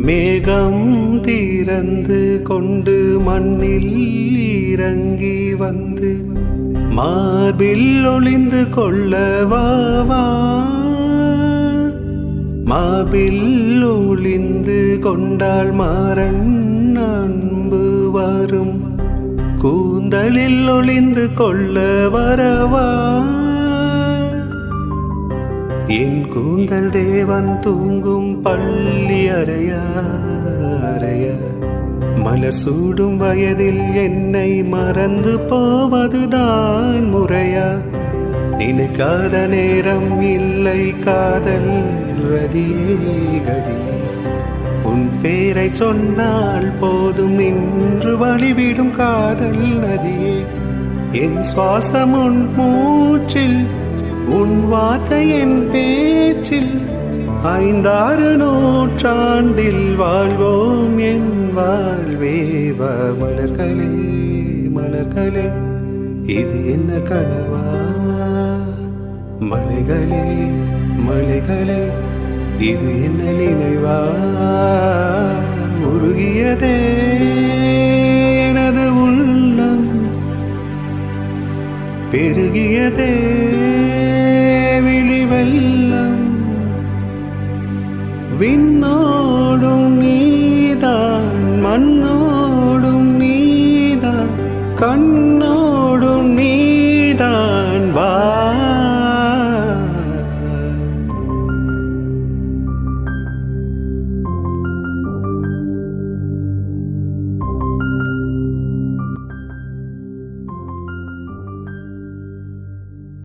மேகம் திறந்து கொண்டு மண்ணில் இறங்கி வந்து மார்பில் ஒளிந்து கொள்ளவா மார்பில் ஒளிந்து கொண்டால் மாறன் அன்பு வரும் கூந்தலில் ஒளிந்து கொள்ள வரவா என் கூந்தல் தேவன் தூங்கும் பள்ளி அறையா மலர் சூடும் வயதில் என்னை மறந்து போவதுதான் முறையா நினைக்காத நேரம் இல்லை காதல் ரதியே கதியே உன் பேரை சொன்னால் போதும் நின்று வழிவிடும் காதல் நதியே என் சுவாசம் உன் மூச்சில் உன் வார்த்தை என் பேச்சில் 5-6 நூற்றாண்டில் வாழ்வோம் என் வாழ்வேவ மலர்களே மலர்களே இது என்ன கனவா மலைகளே மலைகளே இது என்ன நினைவா உருகியதே எனது உள்ளம் பெருகியதே